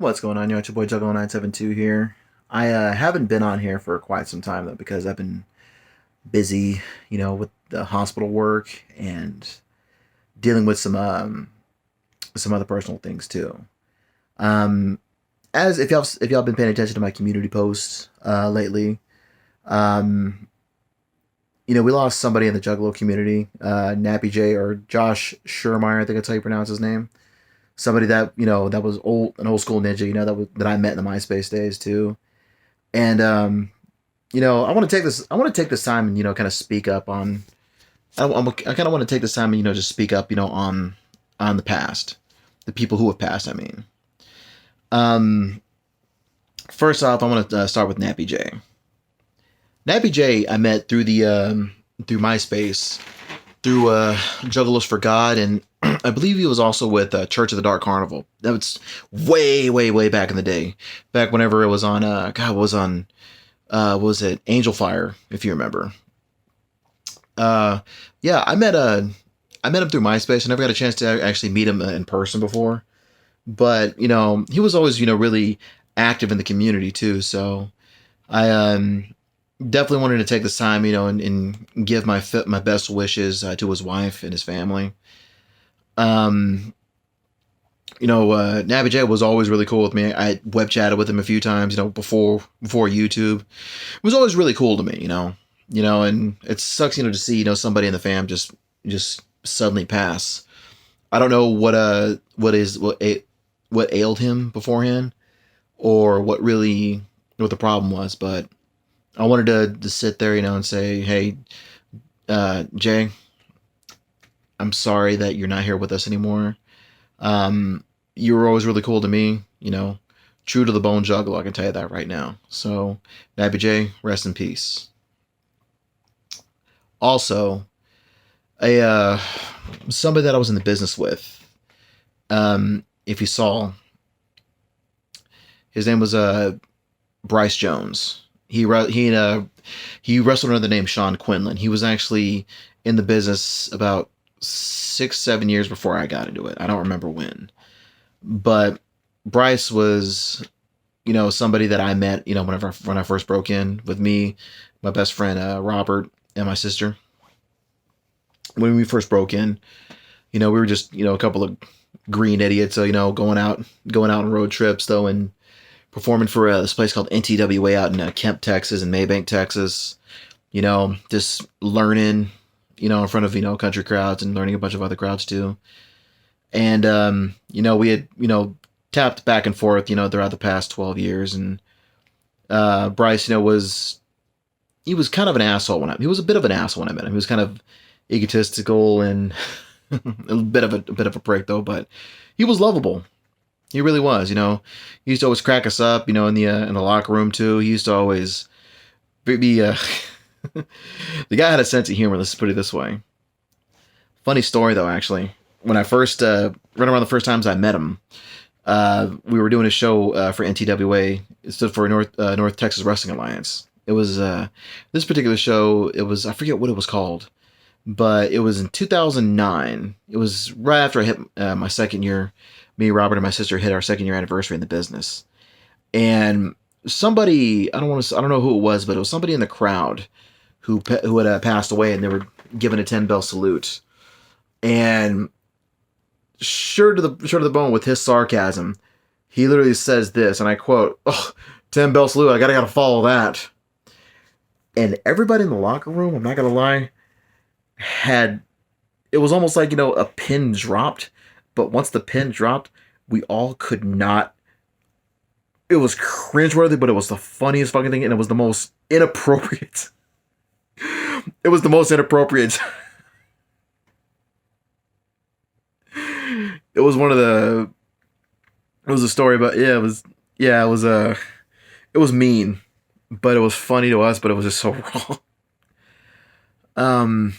What's going on, yo? It's your boy Juggalo972 here. I haven't been on here for quite some time though because I've been busy, with the hospital work and dealing with some other personal things too. Um, as if y'all been paying attention to my community posts lately, um, we lost somebody in the Juggalo community, Nappy J or Josh Shermeyer, I think that's how you pronounce his name. Somebody that that was an old school ninja, that I met in the MySpace days too. And I want to take this time and kind of speak up on. I kind of want to take this time and just speak up on the past, the people who have passed. I mean, um, first off, I want to start with Nappy J. Nappy J, I met through MySpace, through Juggalos for God, and I believe he was also with Church of the Dark Carnival. That was way, way, way back in the day, back whenever it was on. God, what was on. What was it? Angel Fire, if you remember. Uh, yeah, I met him through MySpace. I never got a chance to actually meet him in person before, but he was always really active in the community too. So I definitely wanted to take this time, and give my best wishes to his wife and his family. Um, Nappy J was always really cool with me. I web chatted with him a few times, before YouTube. It was always really cool to me, and it sucks, to see, somebody in the fam just suddenly pass. I don't know what ailed him beforehand, or what the problem was, but I wanted to sit there, and say, hey, Jay, I'm sorry that you're not here with us anymore. You were always really cool to me, true to the bone juggler, I can tell you that right now. So, Nappy J, rest in peace. Also, a somebody that I was in the business with, if you saw, his name was Bryce Jones. He wrestled under the name Sean Quinlan. He was actually in the business about 6-7 years before I got into it. I don't remember when. But Bryce was, somebody that I met, when I first broke in with me, my best friend Robert, and my sister. When we first broke in, we were just, a couple of green idiots, so going out on road trips though, and performing for this place called NTWA out in Kemp, Texas, and Maybank, Texas. Just learning, in front of country crowds, and learning a bunch of other crowds too. And we had tapped back and forth throughout the past 12 years, and Bryce he was kind of an asshole he was a bit of an asshole when I met him. He was kind of egotistical and a bit of a prick though, but he was lovable. He really was. He used to always crack us up, in the locker room too. He used to always be the guy had a sense of humor, let's put it this way. Funny story though, actually. When I first right around the first times I met him, we were doing a show for NTWA. It stood for North Texas Wrestling Alliance. It was this particular show. It was, I forget what it was called, but it was in 2009. It was right after I hit my second year. Me, Robert, and my sister hit our second year anniversary in the business, and somebody, I don't know who it was, but it was somebody in the crowd who had passed away, and they were given a 10-bell salute. And sure to the bone with his sarcasm, he literally says this, and I quote, "Oh, 10-bell salute, I gotta follow that." And everybody in the locker room, I'm not gonna lie, it was almost like, a pin dropped, but once the pin dropped, we all could not. It was cringeworthy, but it was the funniest fucking thing, and it was the most inappropriate. It was the most inappropriate. It was one of the. It was a story, but yeah, it was mean, but it was funny to us, but it was just so wrong. Um,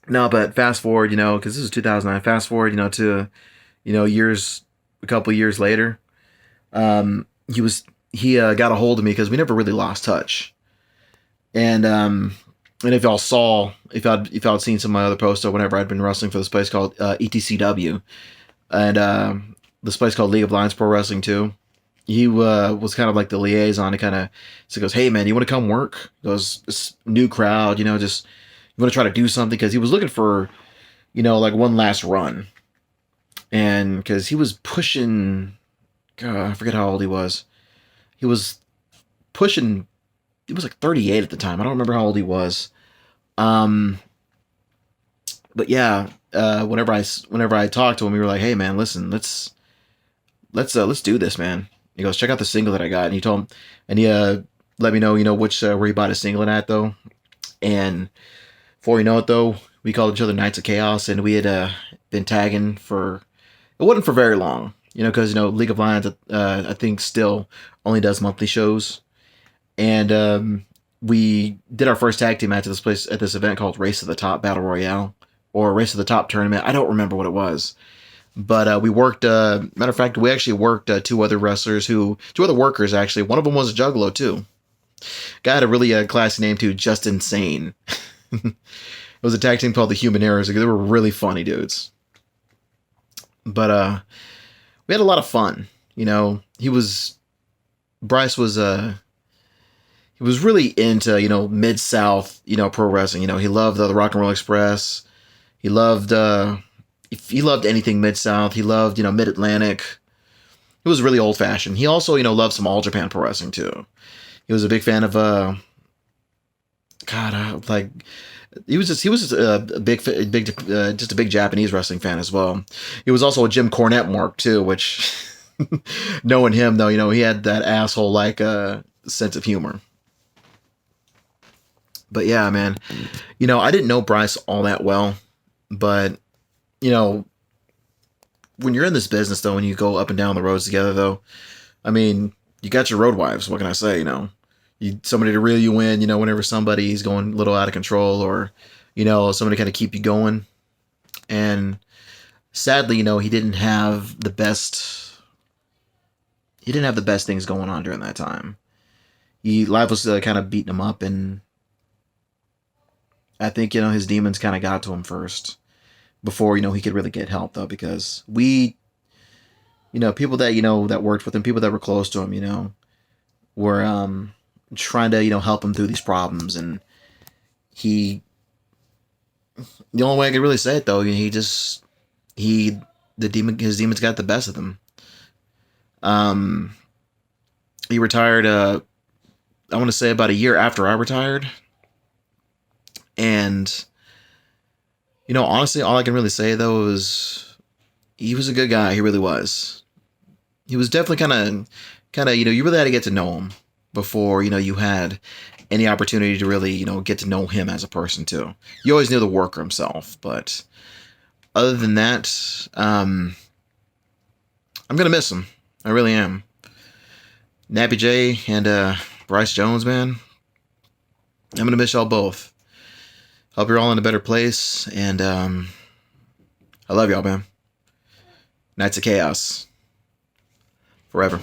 no, but fast forward, because this is 2009. Fast forward, to, a couple of years later, he got a hold of me because we never really lost touch, and if y'all had seen some of my other posts or whenever I'd been wrestling for this place called ETCW, and this place called League of Lions Pro Wrestling too. He was kind of like the liaison. He kind of so he goes, "Hey man, you want to come work?" He goes, "This new crowd, just you want to try to do something?" Because he was looking for like one last run, and because he was pushing, God, I forget how old he was. He was pushing. He was like 38 at the time. I don't remember how old he was. Um, but yeah, whenever I talked to him, we were like, "Hey man, listen, let's do this, man." He goes, "Check out the single that I got," and he told him, and he let me know, which where he bought his singlet at though. And before you know it though, we called each other Knights of Chaos, and we had been tagging for it wasn't for very long, because League of Lions I think still only does monthly shows, and we did our first tag team match at this event called Race to the Top Battle Royale or Race to the Top tournament. I don't remember what it was. But we worked. Matter of fact, we actually worked two other workers actually. One of them was a juggalo too. Guy had a really classy name too, Just Insane. It was a tag team called the Human Errors. They were really funny dudes. But we had a lot of fun. Bryce was he was really into Mid-South pro wrestling. He loved the Rock and Roll Express. He loved anything Mid-South. He loved, Mid-Atlantic. He was really old-fashioned. He also, loved some All Japan Pro Wrestling, too. He was a big fan of, he was just a just a big Japanese wrestling fan as well. He was also a Jim Cornette mark, too, which, knowing him, though, he had that asshole-like sense of humor. But yeah, man, I didn't know Bryce all that well, but when you're in this business, though, when you go up and down the roads together, though, I mean, you got your road wives. What can I say? Somebody to reel you in, whenever somebody's going a little out of control, or, somebody kind of keep you going. And sadly, he didn't have the best. He didn't have the best things going on during that time. Life was kind of beating him up, and I think his demons kind of got to him first. Before he could really get help though, because we people that that worked with him, people that were close to him, were trying to help him through these problems, and the only way I could really say it though, his demons got the best of him. He retired I want to say about a year after I retired, and honestly, all I can really say, though, is he was a good guy. He really was. He was definitely kind of, you really had to get to know him before, you had any opportunity to really, get to know him as a person, too. You always knew the worker himself, but other than that, I'm going to miss him. I really am. Nappy J and Bryce Jones, man, I'm going to miss y'all both. Hope you're all in a better place, and I love y'all, man. Knights of Chaos. Forever.